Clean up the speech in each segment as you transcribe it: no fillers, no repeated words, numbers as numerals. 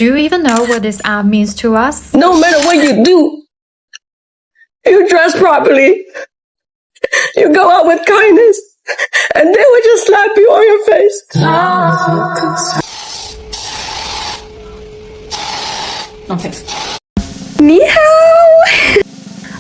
Do you even know what this app means to us? No matter what you do, you dress properly, you go out with kindness, and they will just slap you on your face. Ni hao!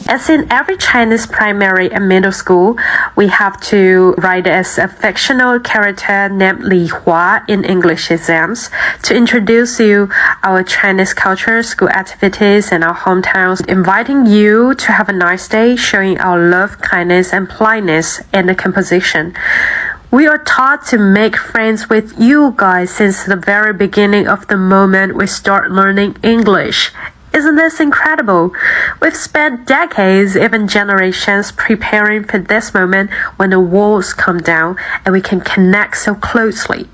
As in every Chinese primary and middle school, we have to write as a fictional character named Li Hua in English exams to introduce you our Chinese culture, school activities, and our hometowns, inviting you to have a nice day, showing our love, kindness, and politeness in the composition. We are taught to make friends with you guys since the very beginning of the moment we start learning English. Isn't this incredible? We've spent decades, even generations, preparing for this moment when the walls come down and we can connect so closely.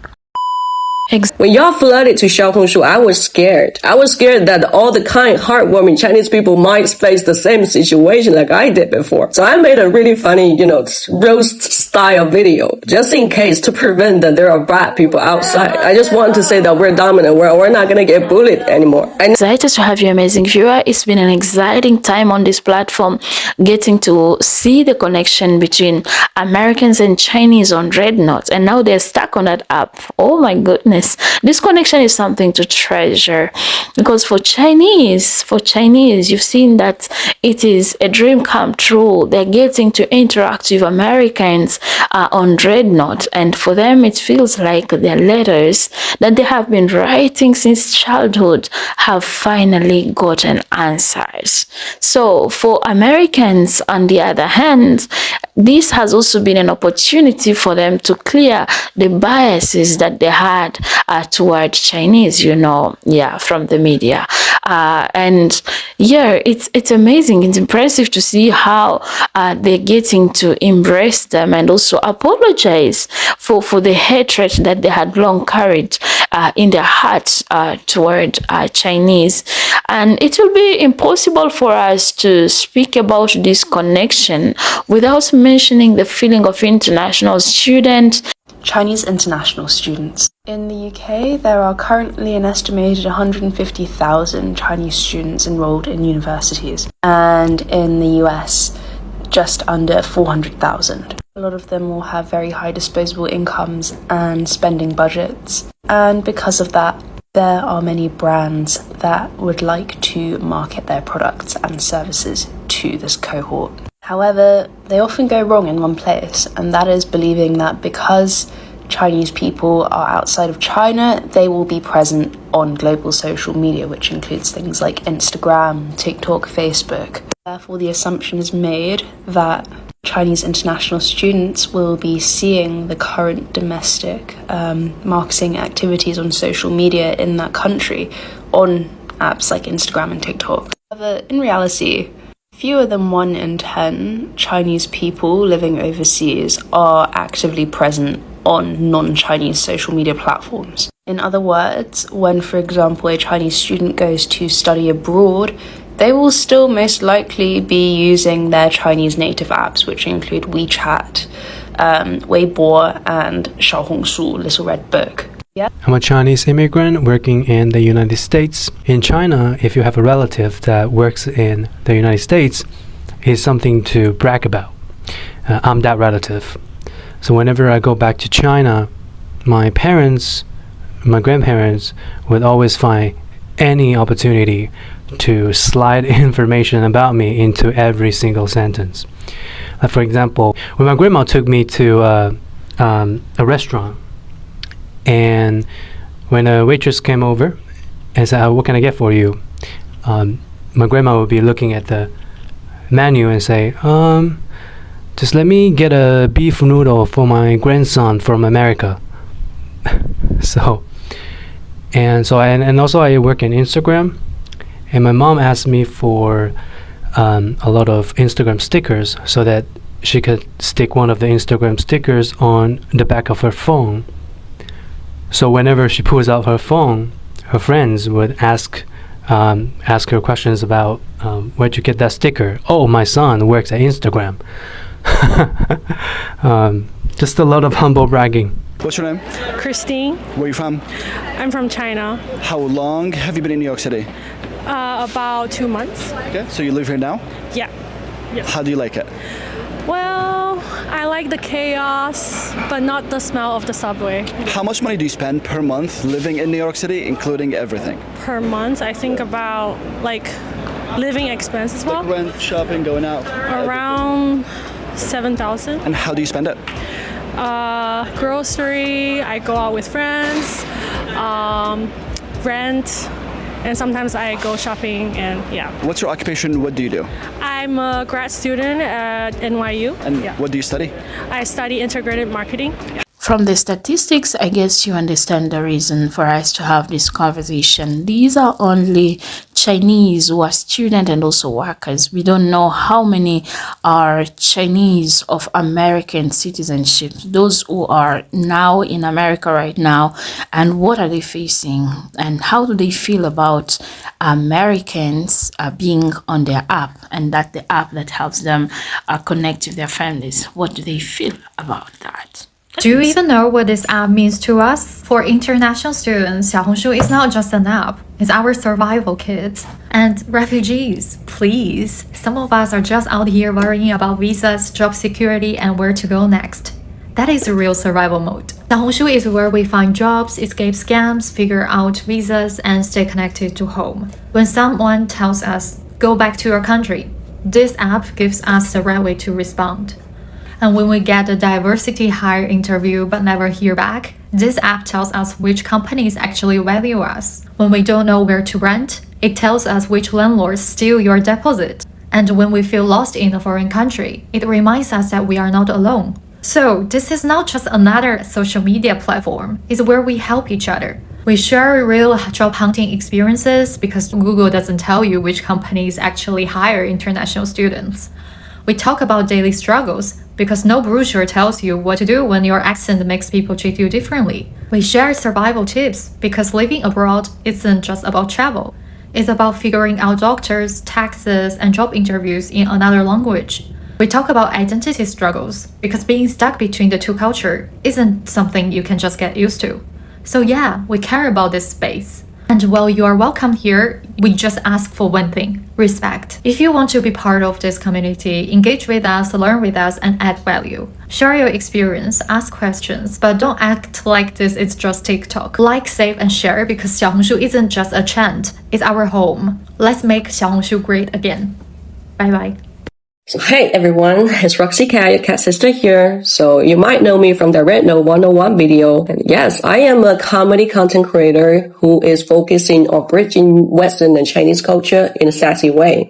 When y'all flooded to Xiaohongshu, I was scared. I was scared that all the kind, heartwarming Chinese people might face the same situation like I did before. So I made a really funny, roast style video, just in case, to prevent that there are bad people outside. I just want to say that we're dominant. We're not gonna get bullied anymore. Excited to have you, amazing viewer. It's been an exciting time on this platform, getting to see the connection between Americans and Chinese on Rednote, and now they're stuck on that app. Oh my goodness. This connection is something to treasure, because for Chinese, you've seen that it is a dream come true. They're getting to interact with Americans on Rednote, and for them it feels like their letters that they have been writing since childhood have finally gotten answers. So for Americans, on the other hand, this has also been an opportunity for them to clear the biases that they had toward Chinese, from the media. And yeah, it's amazing. It's impressive to see how they're getting to embrace them and also apologize for the hatred that they had long carried in their hearts toward Chinese. And it will be impossible for us to speak about this connection without mentioning the feeling of international students. Chinese international students. In the UK, there are currently an estimated 150,000 Chinese students enrolled in universities, and in the US, just under 400,000. A lot of them will have very high disposable incomes and spending budgets, and because of that, there are many brands that would like to market their products and services to this cohort. However, they often go wrong in one place, and that is believing that because Chinese people are outside of China, they will be present on global social media, which includes things like Instagram, TikTok, Facebook. Therefore, the assumption is made that Chinese international students will be seeing the current domestic marketing activities on social media in that country on apps like Instagram and TikTok. However, in reality, fewer than 1 in 10 Chinese people living overseas are actively present on non-Chinese social media platforms. In other words, when, for example, a Chinese student goes to study abroad, they will still most likely be using their Chinese native apps, which include WeChat, Weibo, and Xiaohongshu, Little Red Book. Yeah. I'm a Chinese immigrant working in the United States. In China, if you have a relative that works in the United States, it's something to brag about. I'm that relative. So whenever I go back to China, my grandparents would always find any opportunity to slide information about me into every single sentence. For example, when my grandma took me to a restaurant, and when a waitress came over and said, "What can I get for you?" My grandma would be looking at the menu and say, "Just let me get a beef noodle for my grandson from America." And also I work in Instagram, and my mom asked me for a lot of Instagram stickers so that she could stick one of the Instagram stickers on the back of her phone. So whenever she pulls out her phone, her friends would ask her questions about where'd you get that sticker? Oh, my son works at Instagram. Just a lot of humble bragging. What's your name? Christine. Where are you from? I'm from China. How long have you been in New York City? About 2 months. Okay, so you live here now? Yeah. Yes. How do you like it? Well, I like the chaos, but not the smell of the subway. How much money do you spend per month living in New York City, including everything? Per month, I think about like living expense as well. Like rent, shopping, going out? Around 7,000. And how do you spend it? Grocery, I go out with friends, rent, and sometimes I go shopping and yeah. What's your occupation? What do you do? I'm a grad student at NYU. And what do you study? I study integrated marketing. From the statistics, I guess you understand the reason for us to have this conversation. These are only Chinese who are students and also workers. We don't know how many are Chinese of American citizenship, those who are now in America right now, and what are they facing and how do they feel about Americans being on their app, and that the app that helps them connect with their families. What do they feel about that? Do you even know what this app means to us? For international students, Xiaohongshu is not just an app, it's our survival kit. And refugees, please. Some of us are just out here worrying about visas, job security, and where to go next. That is real survival mode. Xiaohongshu is where we find jobs, escape scams, figure out visas, and stay connected to home. When someone tells us, go back to your country, this app gives us the right way to respond. And when we get a diversity hire interview but never hear back, this app tells us which companies actually value us. When we don't know where to rent, it tells us which landlords steal your deposit. And when we feel lost in a foreign country, it reminds us that we are not alone. So this is not just another social media platform, it's where we help each other. We share real job hunting experiences because Google doesn't tell you which companies actually hire international students. We talk about daily struggles because no brochure tells you what to do when your accent makes people treat you differently. We share survival tips because living abroad isn't just about travel. It's about figuring out doctors, taxes, and job interviews in another language. We talk about identity struggles because being stuck between the two cultures isn't something you can just get used to. So yeah, we care about this space. And while you are welcome here, we just ask for one thing: respect. If you want to be part of this community, engage with us, learn with us, and add value. Share your experience, ask questions, but don't act like this is just TikTok. Like, save, and share because Xiaohongshu isn't just a trend, it's our home. Let's make Xiaohongshu great again. Bye bye. So hey everyone, it's Roxy Cat, your cat sister here. So you might know me from the Rednote 101 video. And yes, I am a comedy content creator who is focusing on bridging Western and Chinese culture in a sassy way.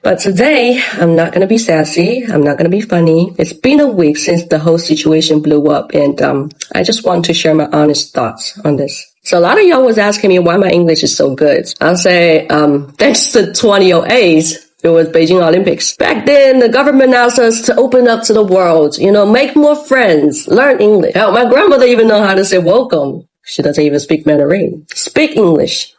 But today, I'm not gonna be sassy, I'm not gonna be funny. It's been a week since the whole situation blew up and I just want to share my honest thoughts on this. So a lot of y'all was asking me why my English is so good. I'll say, thanks to 2008. It was Beijing Olympics. Back then, the government asked us to open up to the world, make more friends, learn English. Hell, my grandmother even know how to say welcome. She doesn't even speak Mandarin. Speak English.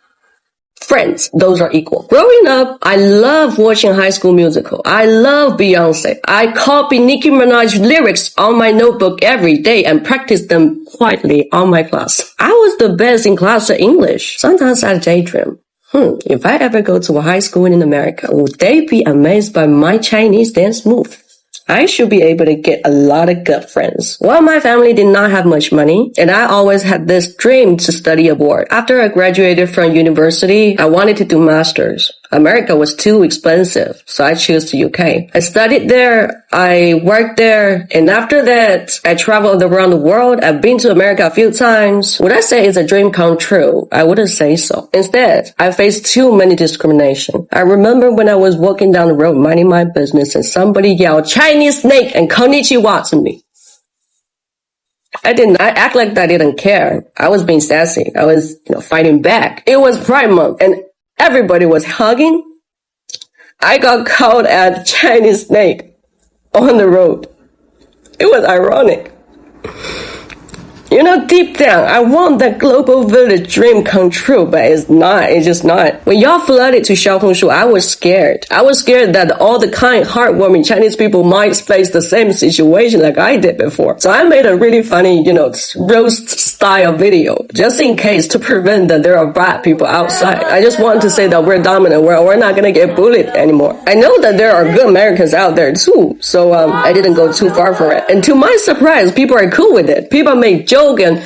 Friends, those are equal. Growing up, I love watching High School Musical. I love Beyonce. I copy Nicki Minaj lyrics on my notebook every day and practice them quietly on my class. I was the best in class at English. Sometimes I daydream. If I ever go to a high school in America, would they be amazed by my Chinese dance move? I should be able to get a lot of good friends. Well, my family did not have much money, and I always had this dream to study abroad. After I graduated from university, I wanted to do masters. America was too expensive, so I chose the UK. I studied there, I worked there, and after that, I traveled around the world. I've been to America a few times. Would I say it's a dream come true? I wouldn't say so. Instead, I faced too many discrimination. I remember when I was walking down the road minding my business and somebody yelled Chinese snake and konnichiwa to me. I did not act like I didn't care. I was being sassy. I was, fighting back. It was Pride Month and everybody was hugging. I got called a Chinese snake on the road. It was ironic. You know, deep down, I want that global village dream come true, but it's not. It's just not. When y'all flooded to Xiaohongshu, I was scared. I was scared that all the kind, heartwarming Chinese people might face the same situation like I did before. So I made a really funny, roast style video, just in case, to prevent that there are bad people outside. I just wanted to say that we're dominant. We're not gonna get bullied anymore. I know that there are good Americans out there too, so I didn't go too far for it. And to my surprise, people are cool with it. People make jokes and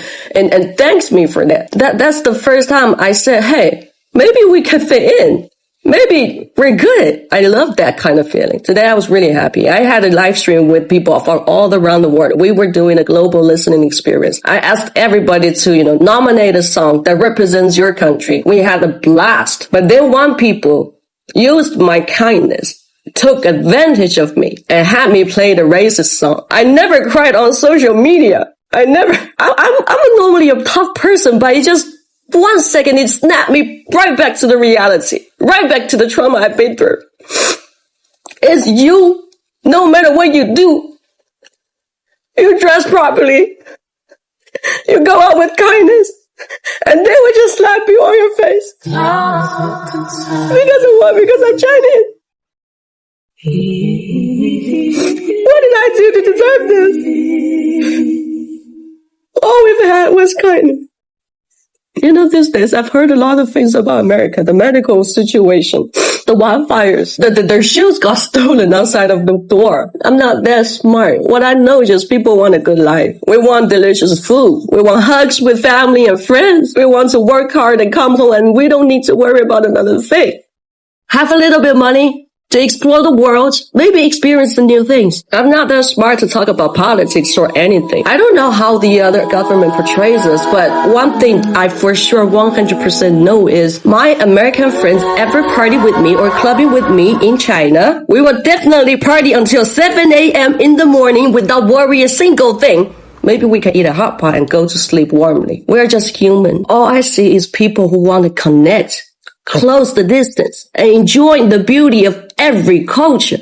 thanks me for that. That's the first time I said, hey, maybe we can fit in. Maybe we're good. I love that kind of feeling. Today I was really happy. I had a live stream with people from all around the world. We were doing a global listening experience. I asked everybody to, nominate a song that represents your country. We had a blast. But then one people used my kindness, took advantage of me, and had me play the racist song. I never cried on social media. I'm normally a tough person, but it just 1 second, it snapped me right back to the reality, right back to the trauma I've been through. It's you, no matter what you do, you dress properly, you go out with kindness, and they will just slap you on your face. Because of what? Because I'm Chinese. What did I do to deserve this? All we've had was kindness. These days, I've heard a lot of things about America, the medical situation, the wildfires, their shoes got stolen outside of the door. I'm not that smart. What I know is just people want a good life. We want delicious food. We want hugs with family and friends. We want to work hard and come home, and we don't need to worry about another thing. Have a little bit of money to explore the world, maybe experience the new things. I'm not that smart to talk about politics or anything. I don't know how the other government portrays us, but one thing I for sure 100% know is my American friends ever party with me or clubbing with me in China, we will definitely party until 7 a.m. in the morning without worrying a single thing. Maybe we can eat a hot pot and go to sleep warmly. We're just human. All I see is people who want to connect, close the distance, and enjoy the beauty of every culture.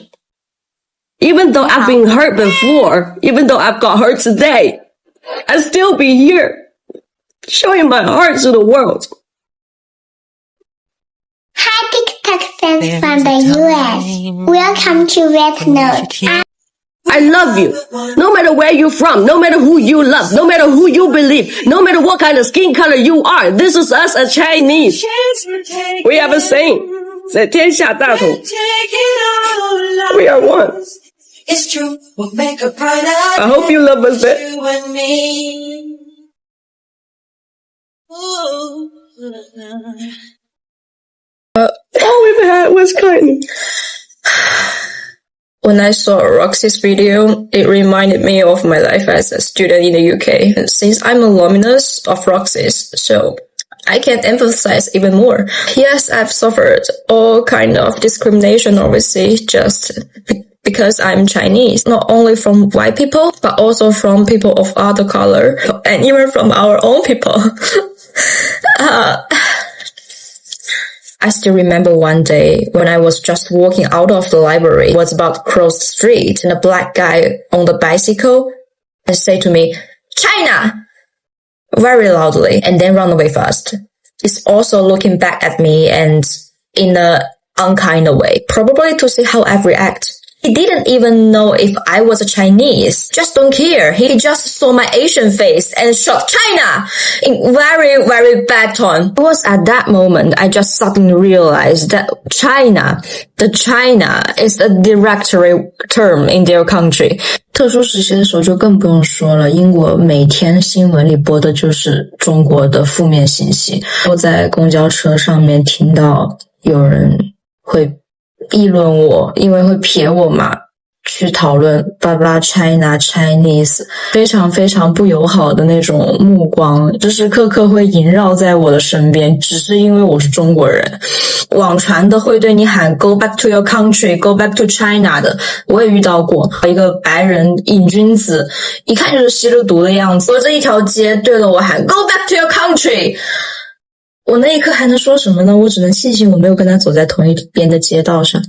Even though I've been hurt before, even though I've got hurt today, I still be here, showing my heart to the world. Hi, TikTok fans from the US. Welcome to Rednote. I love you. No matter where you're from, no matter who you love, no matter who you believe, no matter what kind of skin color you are, this is us as Chinese. We have a saying, 在天下大同. We are one. It's true, we'll make a brighter I hope you love us back. you and me. All we've had was kindness. When I saw Roxy's video, it reminded me of my life as a student in the UK. And since I'm alumnus of Roxy's, so I can emphasize even more. Yes, I've suffered all kind of discrimination overseas just because I'm Chinese. Not only from white people, but also from people of other color, and even from our own people. I still remember one day when I was just walking out of the library, was about to cross the street, and a black guy on the bicycle and say to me, "China!" very loudly, and then run away fast. He's also looking back at me and in a unkind way, probably to see how I react. He didn't even know if I was a Chinese. Just don't care. He just saw my Asian face and shot China in very, very bad tone. It was at that moment I just suddenly realized that China is a derogatory term in their country. 特殊时期的时候就更不用说了，英国每天新闻里播的就是中国的负面信息。我在公交车上面听到有人会议论我，因为会撇我嘛，去讨论巴巴 China Chinese， 非常非常不友好的那种目光，时时刻刻会萦绕在我的身边，只是因为我是中国人。网传的会对你喊 Go back to your country, Go back to China 的，我也遇到过。一个白人瘾君子，一看就是吸了毒的样子，隔着一条街对着我喊 Go back to your country。我那一刻还能说什么呢？我只能庆幸我没有跟他走在同一边的街道上。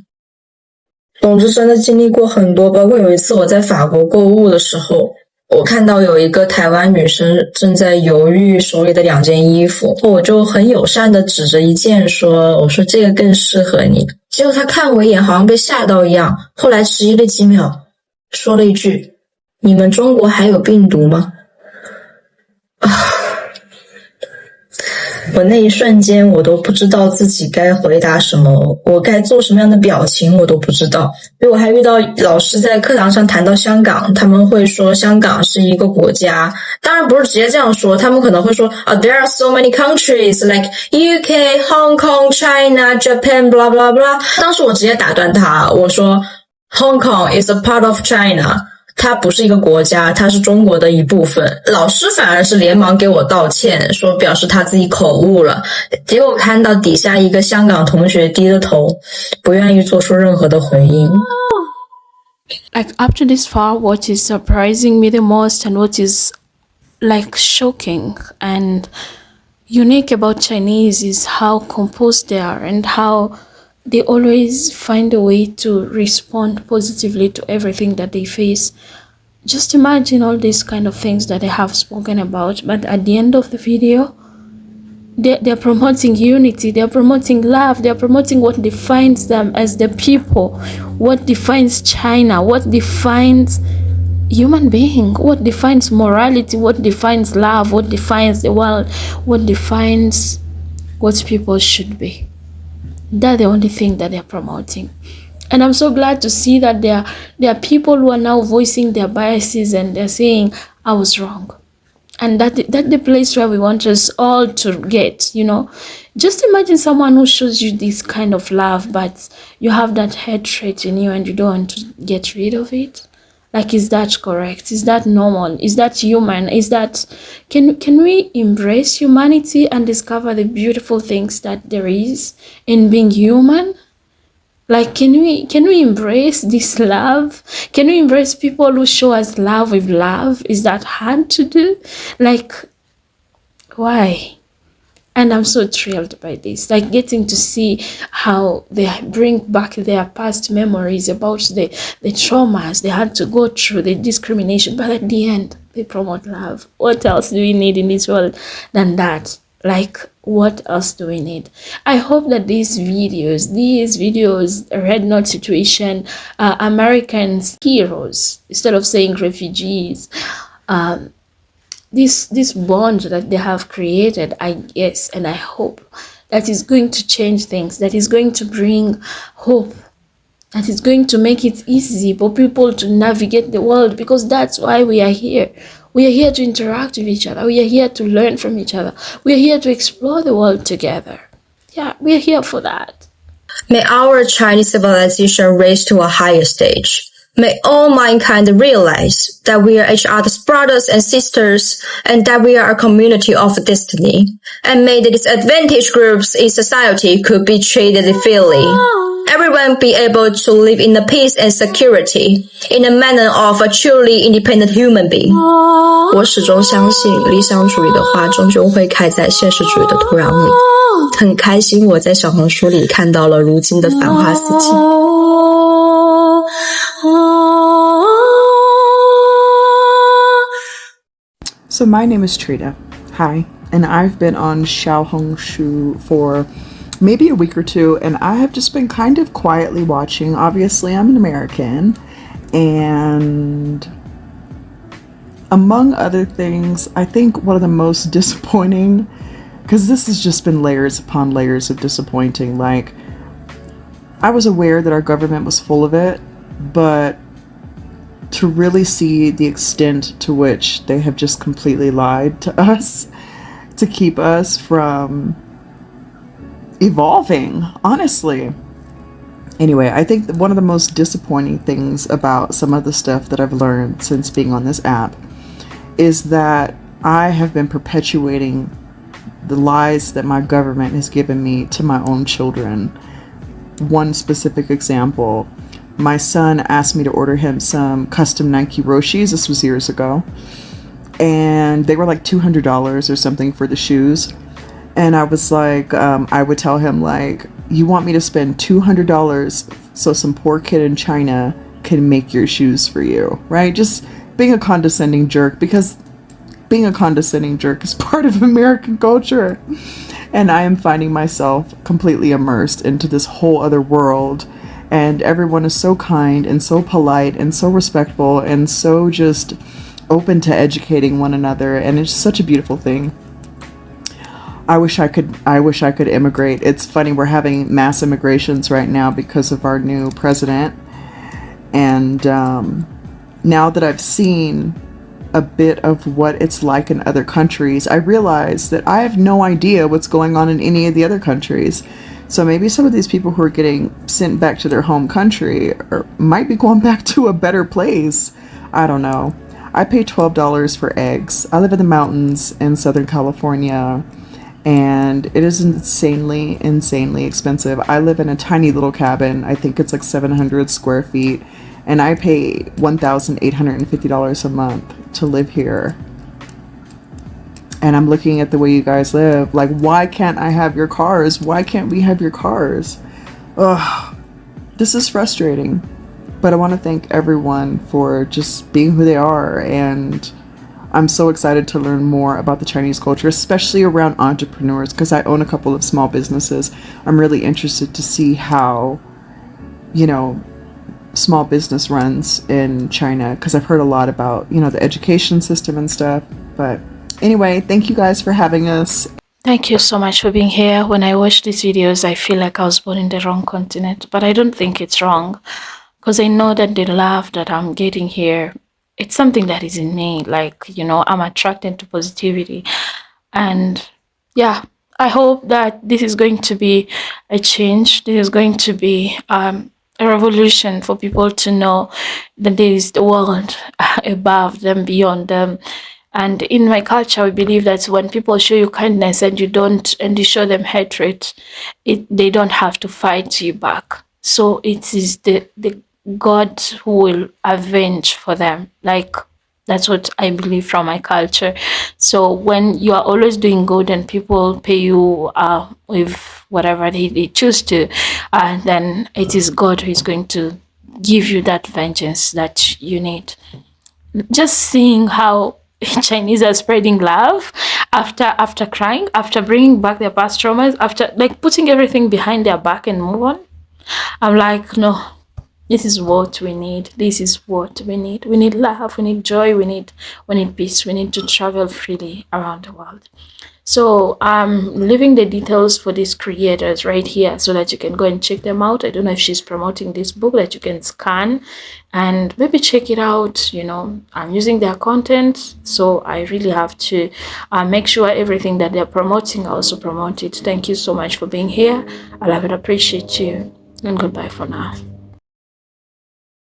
总之真的经历过很多，包括有一次我在法国购物的时候，我看到有一个台湾女生正在犹豫手里的2件衣服，我就很友善的指着一件说，我说这个更适合你。结果她看我一眼，好像被吓到一样，后来迟疑了几秒，说了一句，你们中国还有病毒吗？我那一瞬间我都不知道自己该回答什么，我该做什么样的表情我都不知道。因为我还遇到老师在课堂上谈到香港，他们会说香港是一个国家，当然不是直接这样说，他们可能会说there are so many countries like UK, Hong Kong, China, Japan, blah blah blah。 当时我直接打断他，我说 Hong Kong is a part of China，它不是一个国家，它是中国的一部分。老师反而是连忙给我道歉，说表示他自己口误了。结果看到底下一个香港同学低着头，不愿意做出任何的回应。Like up to this far, what is surprising me the most and what is like shocking and unique about Chinese is how composed they are and how they always find a way to respond positively to everything that they face. Just imagine all these kind of things that they have spoken about, but at the end of the video, they're promoting unity, they're promoting love, they're promoting what defines them as the people, what defines China, what defines human being, what defines morality, what defines love, what defines the world, what defines what people should be. That's the only thing that they're promoting. And I'm so glad to see that there are people who are now voicing their biases and they're saying, I was wrong. And that's the place where we want us all to get, you know. Just imagine someone who shows you this kind of love, but you have that hatred in you and you don't want to get rid of it. Like, is that correct? Is that normal? Is that human? Is that... Can we embrace humanity and discover the beautiful things that there is in being human? Like, can we embrace this love? Can we embrace people who show us love with love? Is that hard to do? Like, why? And I'm so thrilled by this, like getting to see how they bring back their past memories about the traumas they had to go through, the discrimination, but at the end, they promote love. What else do we need in this world than that? Like, what else do we need? I hope that these videos, Rednote situation, Americans, heroes, instead of saying refugees, this bond that they have created, I guess, and I hope that is going to change things, that is going to bring hope, that is going to make it easy for people to navigate the world, because that's why we are here. We are here to interact with each other. We are here to learn from each other. We are here to explore the world together. Yeah, we are here for that. May our Chinese civilization raise to a higher stage. May all mankind realize that we are each other's brothers and sisters, and that we are a community of destiny. And may the disadvantaged groups in society could be treated fairly. Everyone be able to live in the peace and security, in the manner of a truly independent human being. 我始终相信理想主义的花终究会开在现实主义的土壤里。很开心我在小红书里看到了如今的繁花似锦。So my name is Trita. Hi. And I've been on Xiaohongshu for maybe a week or two, and I have just been kind of quietly watching. Obviously, I'm an American, and among other things, I think one of the most disappointing, because this has just been layers upon layers of disappointing, like, I was aware that our government was full of it, but to really see the extent to which they have just completely lied to us to keep us from evolving, honestly. Anyway, I think that one of the most disappointing things about some of the stuff that I've learned since being on this app is that I have been perpetuating the lies that my government has given me to my own children. One specific example, my son asked me to order him some custom Nike Roshis. This was years ago. And they were like $200 or something for the shoes. And I was like, I would tell him, like, you want me to spend $200 so some poor kid in China can make your shoes for you, right? Just being a condescending jerk, because being a condescending jerk is part of American culture. And I am finding myself completely immersed into this whole other world. And everyone is so kind and so polite and so respectful and so just open to educating one another. And it's such a beautiful thing. I wish I could immigrate. It's funny, we're having mass immigrations right now because of our new president. And now that I've seen a bit of what it's like in other countries, I realize that I have no idea what's going on in any of the other countries. So maybe some of these people who are getting sent back to their home country might be going back to a better place. I don't know. I pay $12 for eggs. I live in the mountains in Southern California, and it is insanely expensive. I live in a tiny little cabin. I think it's like 700 square feet. And I pay $1,850 a month to live here. And I'm looking at the way you guys live. Like, why can't I have your cars? Why can't we have your cars? Ugh, this is frustrating. But I want to thank everyone for just being who they are. And I'm so excited to learn more about the Chinese culture, especially around entrepreneurs, because I own a couple of small businesses. I'm really interested to see how, small business runs in China, because I've heard a lot about, the education system and stuff. But anyway, thank you guys for having us. Thank you so much for being here. When I watch these videos, I feel like I was born in the wrong continent, but I don't think it's wrong, because I know that the love that I'm getting here, it's something that is in me. Like, I'm attracted to positivity. And yeah, I hope that this is going to be a change. This is going to be a revolution for people to know that there is the world above them, beyond them. And in my culture, we believe that when people show you kindness and you show them hatred, they don't have to fight you back. So it is the God who will avenge for them. Like, that's what I believe from my culture. So when you are always doing good and people pay you with whatever they choose to, then it is God who is going to give you that vengeance that you need. Just seeing how Chinese are spreading love after crying, after bringing back their past traumas, after like putting everything behind their back and move on. I'm like, no, this is what we need. This is what we need. We need love. We need joy. We need peace. We need to travel freely around the world. So I'm leaving the details for these creators right here so that you can go and check them out. I don't know if she's promoting this book that you can scan and maybe check it out. I'm using their content, so I really have to make sure everything that they're promoting, I also promote it. Thank you so much for being here. I love and appreciate you, and goodbye for now.